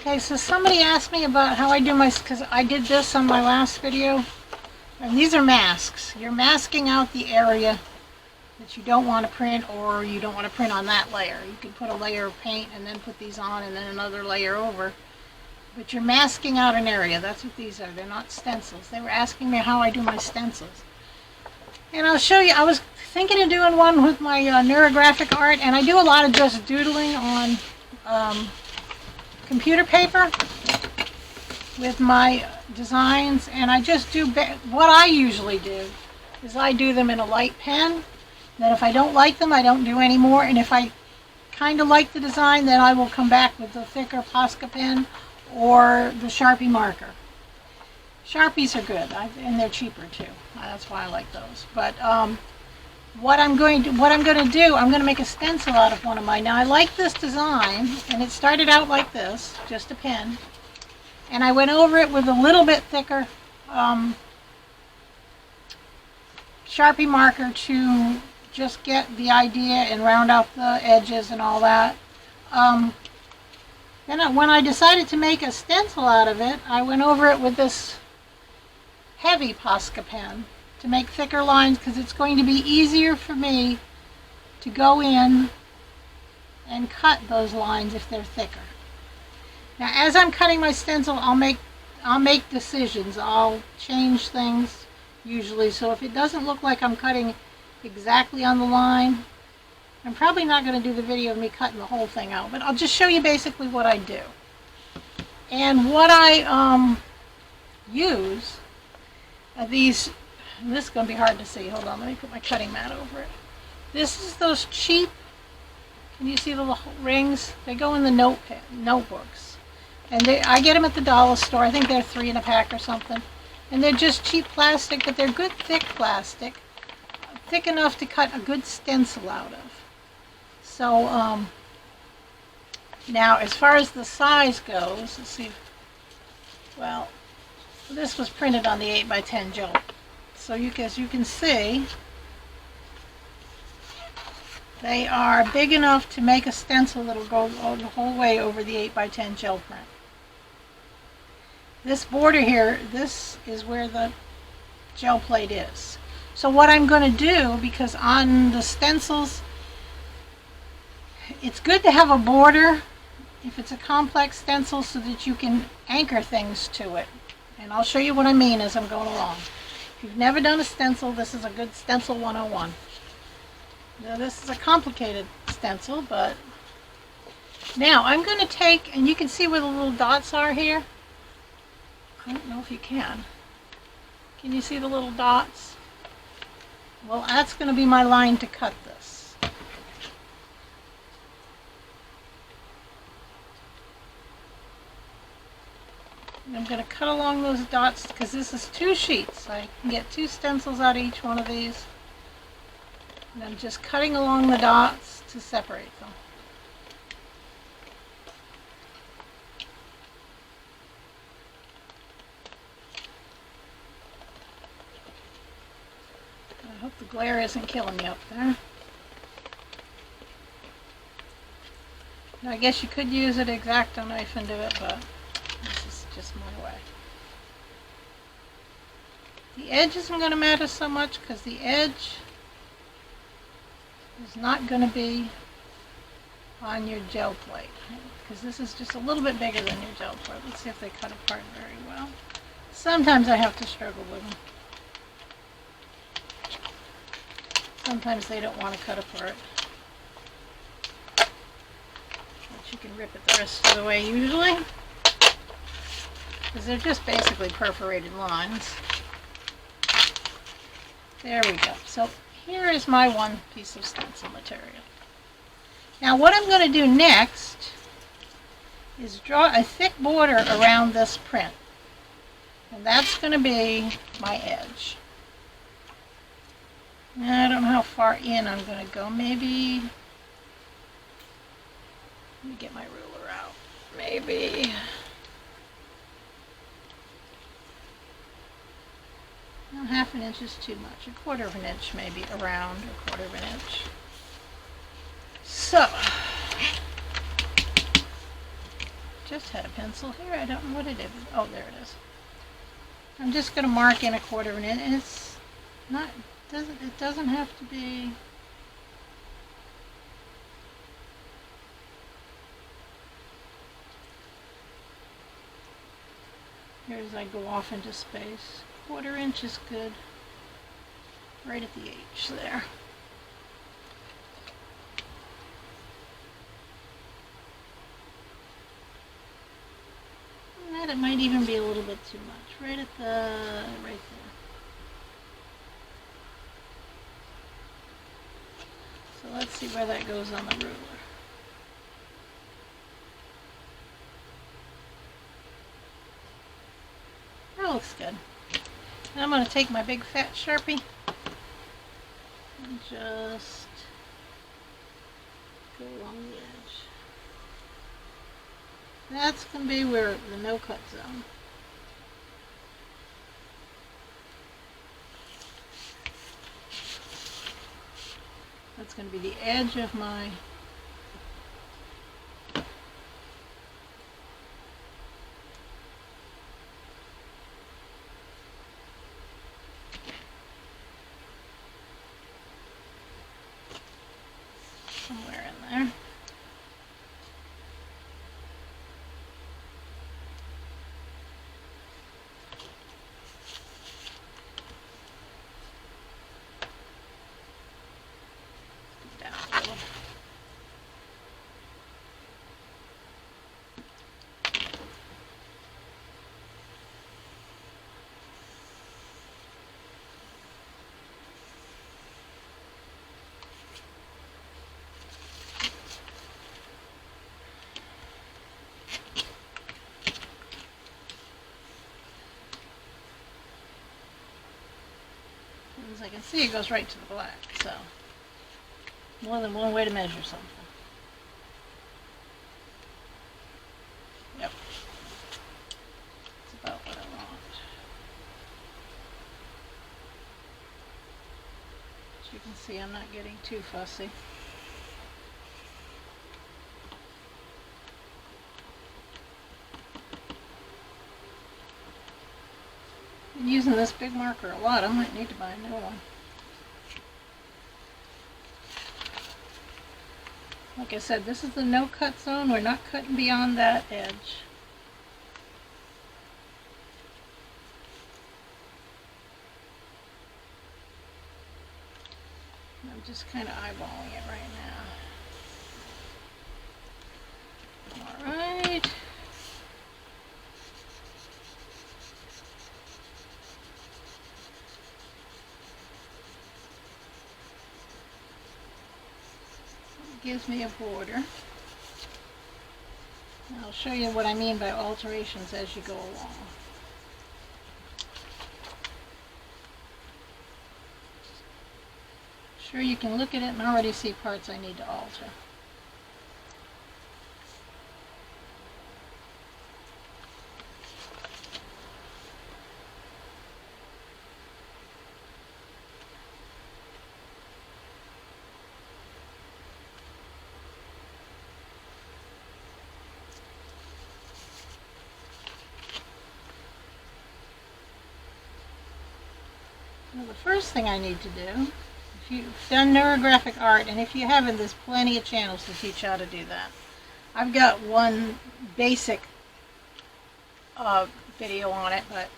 Okay, so somebody asked me about how I do my, because I did this on my last video. And these are masks. You're masking out the area that you don't want to print, or you don't want to print on that layer. You could put a layer of paint and then put these on and then another layer over. But you're masking out an area. That's what these are. They're not stencils. They were asking me how I do my stencils. And I'll show you. I was thinking of doing one with my neurographic art, and I do a lot of just doodling on computer paper with my designs, and I just do what I usually do is I do them in a light pen. Then if I don't like them, I don't do any more, and if I kind of like the design, then I will come back with the thicker Posca pen or the Sharpie marker. Sharpies are good, and they're cheaper too. That's why I like those. But what I'm going to do, I'm going to make a stencil out of one of mine. Now I like this design, and it started out like this, just a pen, and I went over it with a little bit thicker Sharpie marker to just get the idea and round out the edges and all that. Then when I decided to make a stencil out of it, I went over it with this heavy Posca pen to make thicker lines, because it's going to be easier for me to go in and cut those lines if they're thicker. Now as I'm cutting my stencil, I'll make decisions. I'll change things usually, so if it doesn't look like I'm cutting exactly on the line, I'm probably not going to do the video of me cutting the whole thing out, but I'll just show you basically what I do. And what I use are these, and this is going to be hard to see. Hold on, let me put my cutting mat over it. This is those cheap, can you see the little rings? They go in the notebooks. And I get them at the dollar store. I think they're 3 in a pack or something. And they're just cheap plastic, but they're good thick plastic. Thick enough to cut a good stencil out of. So, now as far as the size goes, let's see. Well, this was printed on the 8x10 gel. So as you can see, they are big enough to make a stencil that'll go the whole way over the 8x10 gel print. This border here, this is where the gel plate is. So what I'm going to do, because on the stencils, it's good to have a border if it's a complex stencil so that you can anchor things to it. And I'll show you what I mean as I'm going along. If you've never done a stencil, this is a good Stencil 101. Now this is a complicated stencil, but now I'm going to take, and you can see where the little dots are here. I don't know if you can. Can you see the little dots? Well, that's going to be my line to cut this. And I'm going to cut along those dots because this is 2 sheets. I can get 2 stencils out of each one of these. And I'm just cutting along the dots to separate them. I hope the glare isn't killing me up there. Now, I guess you could use an Exacto knife and do it, but this is just my way. The edge isn't going to matter so much because the edge is not going to be on your gel plate, because this is just a little bit bigger than your gel plate. Let's see if they cut apart very well. Sometimes I have to struggle with them. Sometimes they don't want to cut apart. But you can rip it the rest of the way usually, because they're just basically perforated lines. There we go. So here is my one piece of stencil material. Now what I'm going to do next is draw a thick border around this print. And that's going to be my edge. Now, I don't know how far in I'm going to go. Maybe, let me get my ruler out. Maybe, well, 1/2 inch is too much. 1/4 inch maybe, around 1/4 inch. So, just had a pencil here. I don't know what it is. Oh, there it is. I'm just going to mark in 1/4 of an inch, and it's not, it doesn't have to be. Here as I go off into space. 1/4 inch is good. Right at the H there. And it might even be a little bit too much. Right at the, right there. So let's see where that goes on the ruler. That looks good. Now I'm going to take my big fat Sharpie and just go along the edge. That's going to be where the no cut zone. That's going to be the edge of my somewhere in there. Down a little. As I can see, it goes right to the black, so more than one way to measure something. Yep. That's about what I want. As you can see, I'm not getting too fussy. Been using this big marker a lot. I might need to buy a new one. Like I said, this is the no cut zone. We're not cutting beyond that edge. I'm just kind of eyeballing it right now. All right. Gives me a border. And I'll show you what I mean by alterations as you go along. Sure, you can look at it and already see parts I need to alter. Well, the first thing I need to do, if you've done neurographic art, and if you haven't, there's plenty of channels to teach how to do that. I've got one basic video on it, but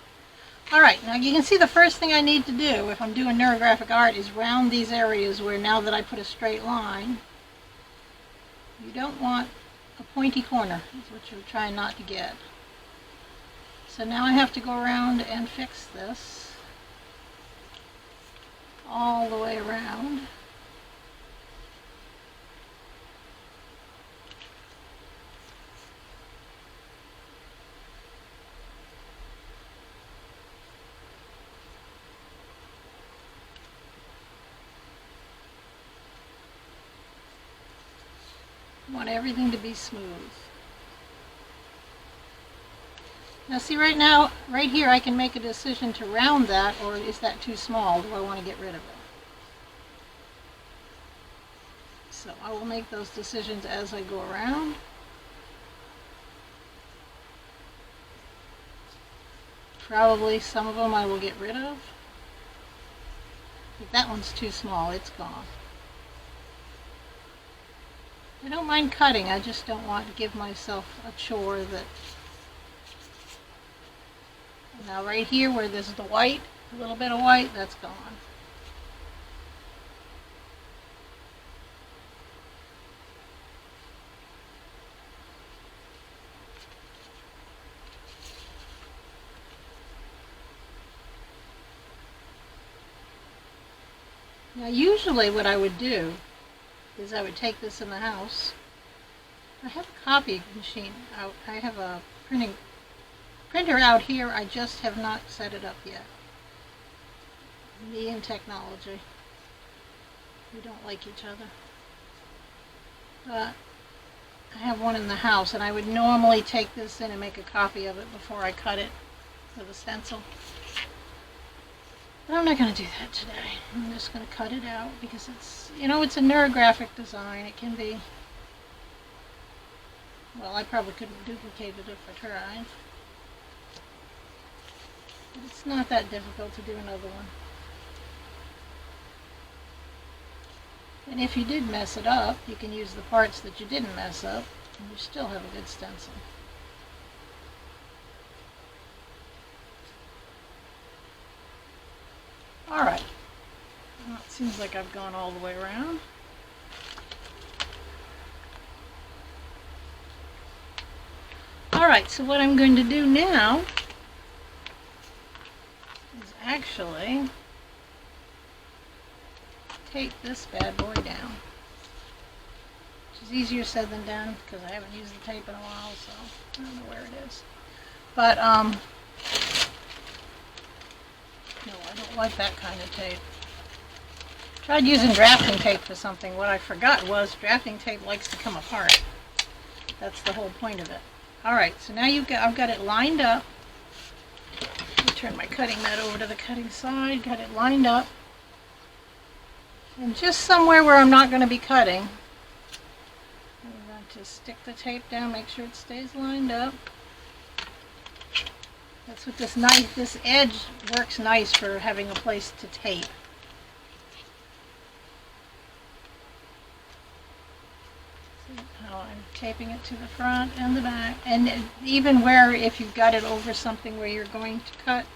alright, now you can see the first thing I need to do if I'm doing neurographic art is round these areas where now that I put a straight line, you don't want a pointy corner, is what you're trying not to get. So now I have to go around and fix this all the way around. I want everything to be smooth. Now see, right now, right here, I can make a decision to round that, or is that too small? Do I want to get rid of it? So I will make those decisions as I go around. Probably some of them I will get rid of. But that one's too small, it's gone. I don't mind cutting, I just don't want to give myself a chore that... Now right here where there's the white, a little bit of white, that's gone. Now usually what I would do is I would take this in the house. I have a copy machine out. I have a printer out here. I just have not set it up yet. Me and technology. We don't like each other. But I have one in the house, and I would normally take this in and make a copy of it before I cut it with a stencil. But I'm not going to do that today. I'm just going to cut it out because it's, you know, it's a neurographic design. It can be, well, I probably couldn't duplicate it if I tried. But it's not that difficult to do another one. And if you did mess it up, you can use the parts that you didn't mess up, and you still have a good stencil. Alright, well, it seems like I've gone all the way around. Alright, so what I'm going to do now is actually tape this bad boy down. Which is easier said than done because I haven't used the tape in a while, so I don't know where it is. But, no, I don't like that kind of tape. Tried using drafting tape for something. What I forgot was drafting tape likes to come apart. That's the whole point of it. Alright, so now I've got it lined up. Let me turn my cutting mat over to the cutting side. Got it lined up. And just somewhere where I'm not going to be cutting, I'm going to stick the tape down, make sure it stays lined up. That's what this knife, this edge works nice for having a place to tape. See how I'm taping it to the front and the back. And even where, if you've got it over something where you're going to cut,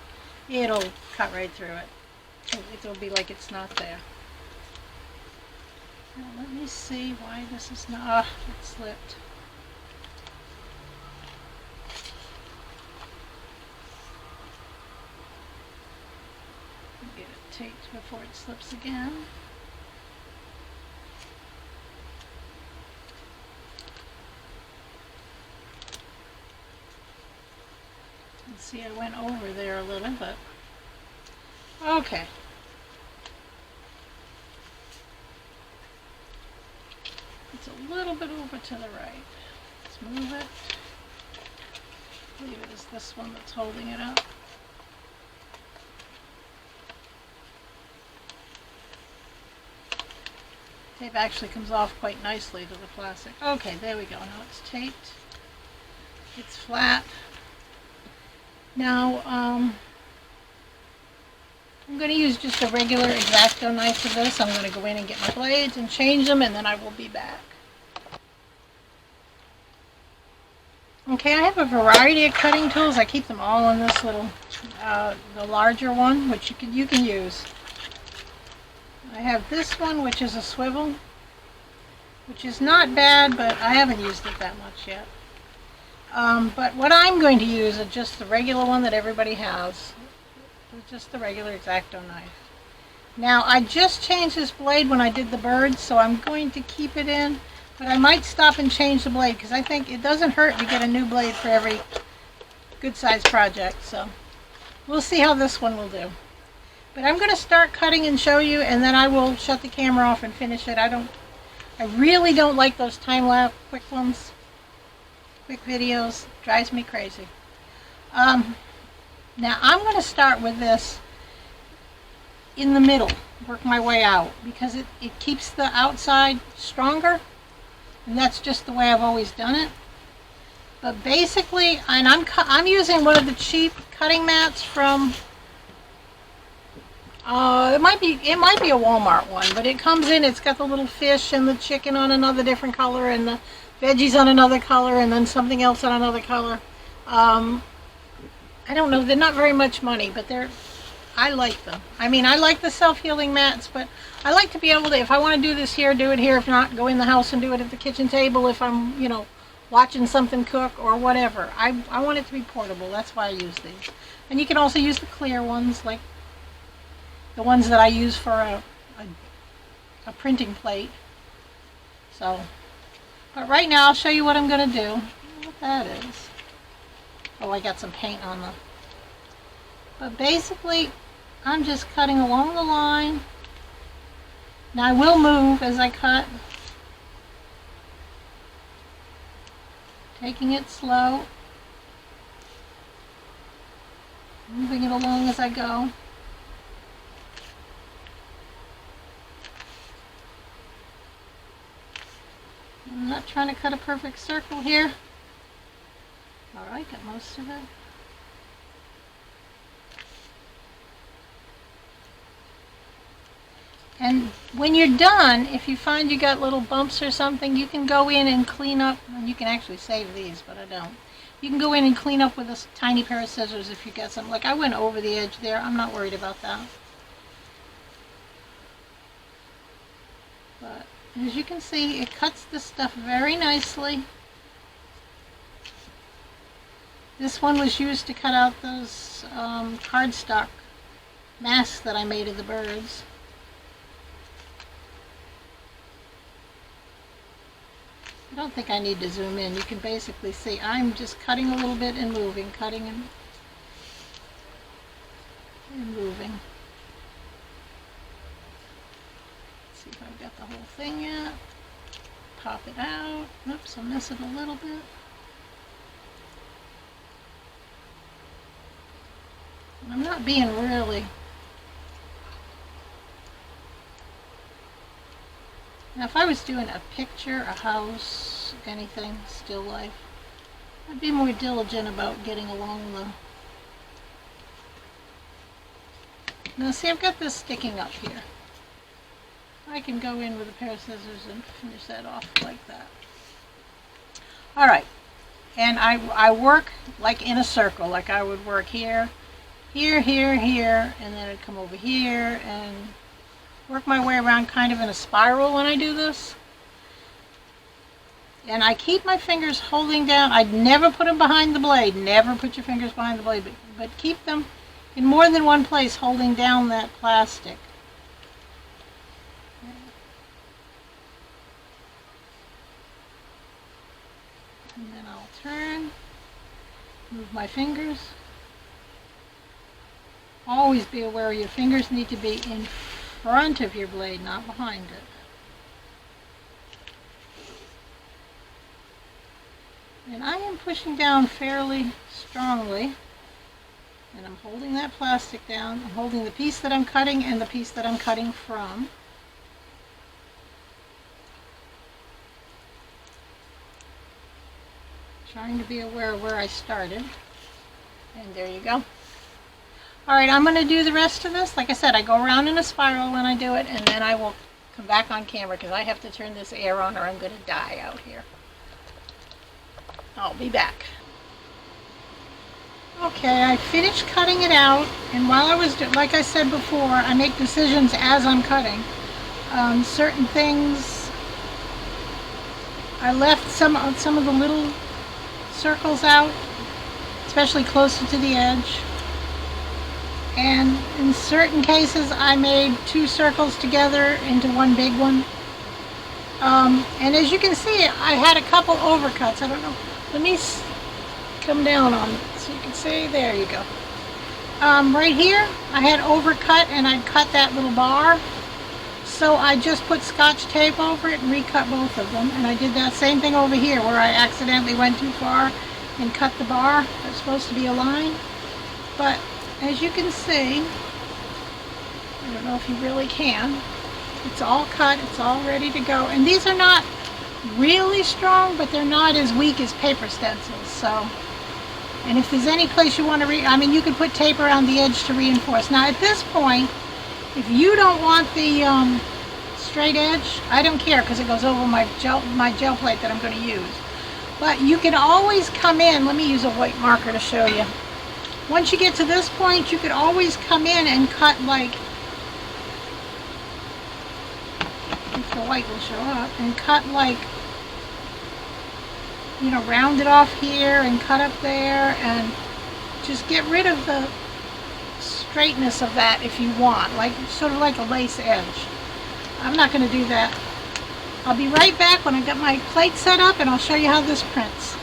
it'll cut right through it. It'll be like it's not there. Now let me see why this is not, it slipped. Get it taped before it slips again. And see, I went over there a little, but okay. It's a little bit over to the right. Let's move it. I believe it is this one that's holding it up. Tape actually comes off quite nicely to the plastic. Okay, there we go. Now it's taped. It's flat. Now, I'm going to use just a regular Exacto knife for this. I'm going to go in and get my blades and change them, and then I will be back. Okay, I have a variety of cutting tools. I keep them all in this little, the larger one, which you can use. I have this one, which is a swivel, which is not bad, but I haven't used it that much yet. But what I'm going to use is just the regular one that everybody has. It's just the regular Exacto knife. Now, I just changed this blade when I did the birds, so I'm going to keep it in, but I might stop and change the blade because I think it doesn't hurt to get a new blade for every good-sized project. So we'll see how this one will do. But I'm going to start cutting and show you, and then I will shut the camera off and finish it. I really don't like those time-lapse quick ones. Quick videos. Drives me crazy. Now I'm going to start with this in the middle. Work my way out because it keeps the outside stronger. And that's just the way I've always done it. But basically, and I'm using one of the cheap cutting mats from, it might be a Walmart one, but it comes in, it's got the little fish and the chicken on another different color and the veggies on another color and then something else on another color. I don't know, they're not very much money, but I like them. I mean, I like the self-healing mats, but I like to be able to, if I want to do this here, do it here. If not, go in the house and do it at the kitchen table if I'm, you know, watching something cook or whatever. I want it to be portable. That's why I use these. And you can also use the clear ones, like the ones that I use for a printing plate. So, but right now I'll show you what I'm going to do. I don't know what that is. Oh, I got some paint on the... But basically, I'm just cutting along the line. Now I will move as I cut. Taking it slow. Moving it along as I go. I'm not trying to cut a perfect circle here. Alright, got most of it. And when you're done, if you find you got little bumps or something, you can go in and clean up. And you can actually save these, but I don't. You can go in and clean up with a tiny pair of scissors if you get some. Like I went over the edge there. I'm not worried about that. But as you can see, it cuts this stuff very nicely. This one was used to cut out those cardstock masks that I made of the birds. I don't think I need to zoom in. You can basically see I'm just cutting a little bit and moving, cutting and moving. Let's see if I've got the whole thing yet. Pop it out. Oops, I'm missing a little bit. I'm not being really... Now if I was doing a picture, a house, anything, still life, I'd be more diligent about getting along the... Now see, I've got this sticking up here. I can go in with a pair of scissors and finish that off like that. Alright, and I work like in a circle, like I would work here, here, here, here, and then I'd come over here and work my way around kind of in a spiral when I do this. And I keep my fingers holding down. I'd never put them behind the blade. Never put your fingers behind the blade, but keep them in more than one place holding down that plastic. And then I'll turn, move my fingers. Always be aware your fingers need to be in front of your blade, not behind it. And I am pushing down fairly strongly, and I'm holding that plastic down. I'm holding the piece that I'm cutting and the piece that I'm cutting from. Trying to be aware of where I started. And there you go. Alright, I'm going to do the rest of this. Like I said, I go around in a spiral when I do it, and then I will come back on camera because I have to turn this air on or I'm going to die out here. I'll be back. Okay, I finished cutting it out, and while I was like I said before, I make decisions as I'm cutting. Certain things, I left some of the little circles out, especially closer to the edge. And in certain cases, I made two circles together into one big one. And as you can see, I had a couple overcuts. I don't know. Let me come down on it so you can see. There you go. Right here, I had overcut, and I'd cut that little bar. So I just put Scotch tape over it and recut both of them. And I did that same thing over here where I accidentally went too far and cut the bar. That's supposed to be a line. But as you can see, I don't know if you really can, it's all cut, it's all ready to go. And these are not really strong, but they're not as weak as paper stencils. So And if there's any place you want to you could put tape around the edge to reinforce. Now at this point, if you don't want the straight edge, I don't care because it goes over my gel plate that I'm going to use. But you can always come in. Let me use a white marker to show you. Once you get to this point, you could always come in and cut like, if the white will show up, and cut like, you know, round it off here and cut up there and just get rid of the straightness of that if you want, like sort of like a lace edge. I'm not going to do that. I'll be right back when I get my plate set up and I'll show you how this prints.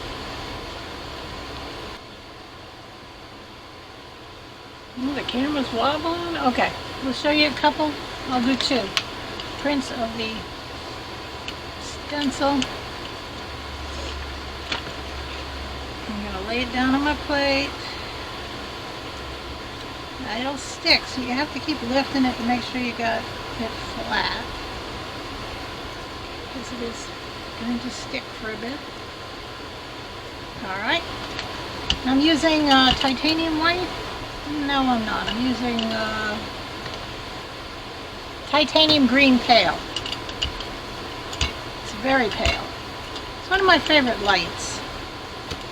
Ooh, the camera's wobbling. Okay, we'll show you a couple. I'll do 2 prints of the stencil. I'm going to lay it down on my plate. Now it'll stick, so you have to keep lifting it to make sure you got it flat, because it is going to stick for a bit. Alright, I'm using titanium white. No, I'm not. I'm using titanium green pale. It's very pale. It's one of my favorite lights,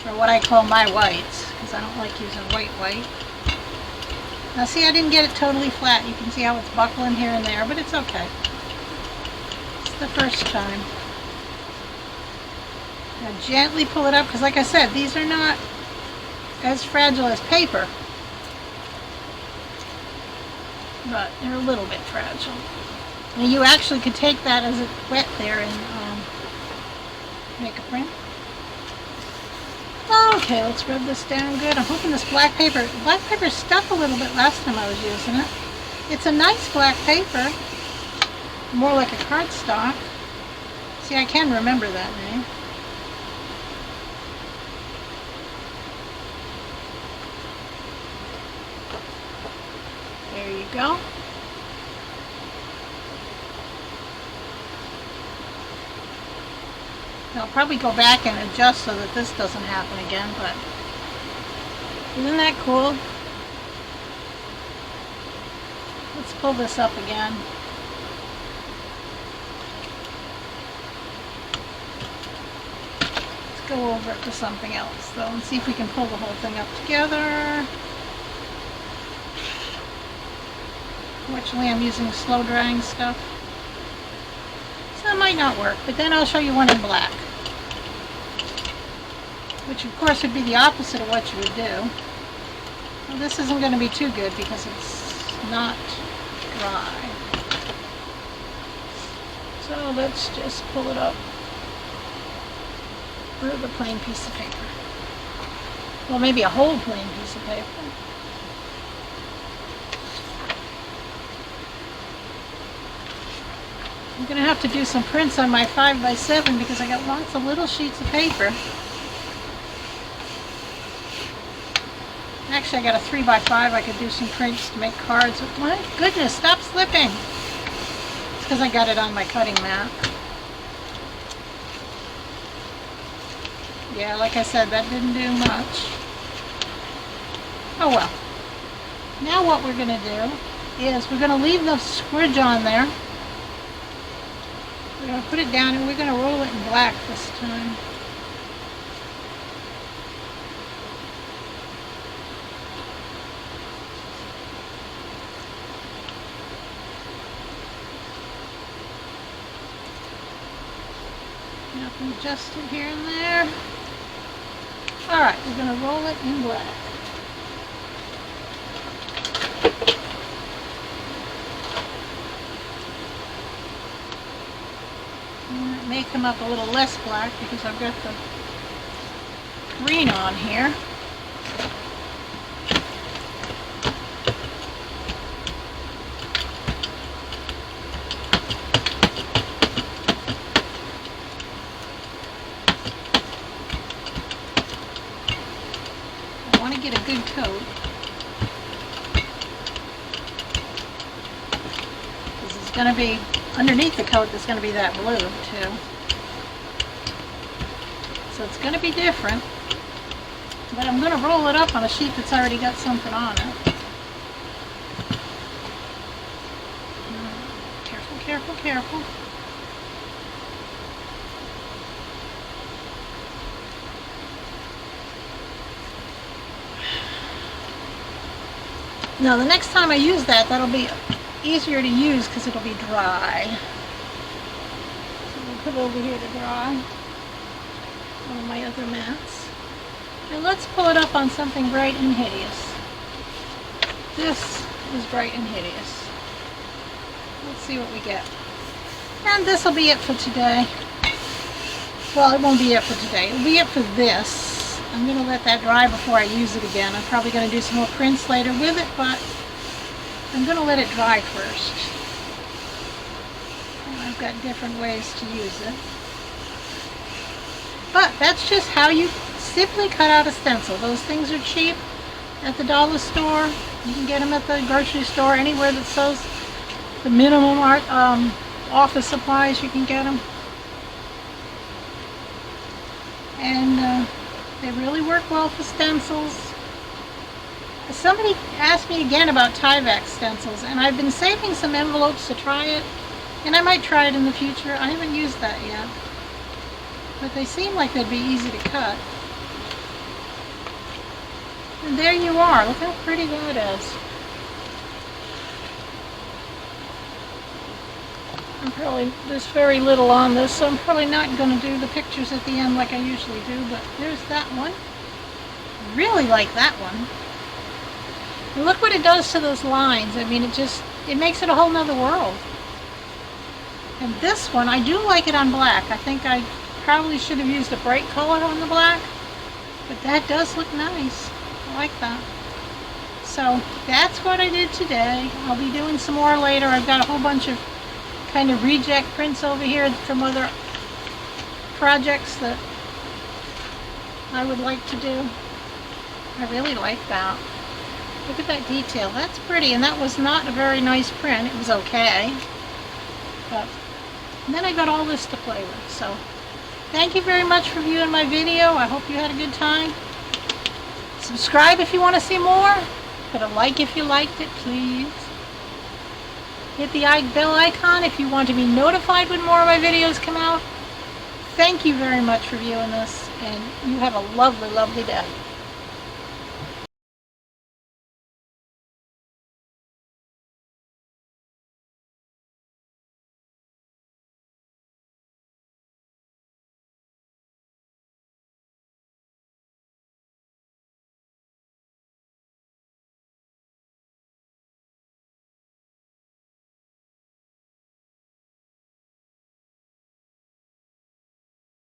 or what I call my whites, because I don't like using white. Now see, I didn't get it totally flat. You can see how it's buckling here and there, but it's okay. It's the first time. Now gently pull it up, because like I said, these are not as fragile as paper, but they're a little bit fragile. And you actually could take that as it's wet there and make a print. Okay, let's rub this down good. I'm hoping this black paper stuck a little bit last time I was using it. It's a nice black paper, more like a cardstock. See, I can remember that name. There you go. I'll probably go back and adjust so that this doesn't happen again, but isn't that cool? Let's pull this up again. Let's go over it to something else though and see if we can pull the whole thing up together. Fortunately, I'm using slow drying stuff, so it might not work, but then I'll show you one in black, which of course would be the opposite of what you would do. Well, this isn't going to be too good because it's not dry. So let's just pull it up with a plain piece of paper. Well, maybe a whole plain piece of paper. I'm going to have to do some prints on my 5x7 because I got lots of little sheets of paper. Actually, I got a 3x5. I could do some prints to make cards. My goodness, stop slipping. It's because I got it on my cutting mat. Yeah, like I said, that didn't do much. Oh well. Now what we're going to do is we're going to leave the squidge on there. We're going to put it down and we're going to roll it in black this time. Now I can adjust it here and there. Alright, we're going to roll it in black. It may come up a little less black because I've got the green on here. I want to get a good coat. This is going to be underneath the coat, there's going to be that blue too. So it's going to be different. But I'm going to roll it up on a sheet that's already got something on it. Careful, careful, careful. Now the next time I use that, that'll be easier to use because it'll be dry. So we'll put it over here to dry. One of my other mats. And let's pull it up on something bright and hideous. This is bright and hideous. Let's see what we get. And this will be it for today. Well, it won't be it for today. It'll be it for this. I'm going to let that dry before I use it again. I'm probably going to do some more prints later with it, but I'm going to let it dry first. And I've got different ways to use it. But that's just how you simply cut out a stencil. Those things are cheap at the dollar store. You can get them at the grocery store, anywhere that sells the minimum office supplies, you can get them. And they really work well for stencils. Somebody asked me again about Tyvek stencils, and I've been saving some envelopes to try it, and I might try it in the future. I haven't used that yet, but they seem like they'd be easy to cut. And there you are. Look how pretty that is. There's very little on this, so I'm probably not going to do the pictures at the end like I usually do, but there's that one. Really like that one. And look what it does to those lines. I mean, it makes it a whole nother world. And this one, I do like it on black. I think I probably should have used a bright color on the black, but that does look nice. I like that. So that's what I did today. I'll be doing some more later. I've got a whole bunch of kind of reject prints over here from other projects that I would like to do. I really like that. Look at that detail. That's pretty, and that was not a very nice print. It was okay. But then I got all this to play with. So thank you very much for viewing my video. I hope you had a good time. Subscribe if you want to see more. Put a like if you liked it, please. Hit the bell icon if you want to be notified when more of my videos come out. Thank you very much for viewing this, and you have a lovely, lovely day.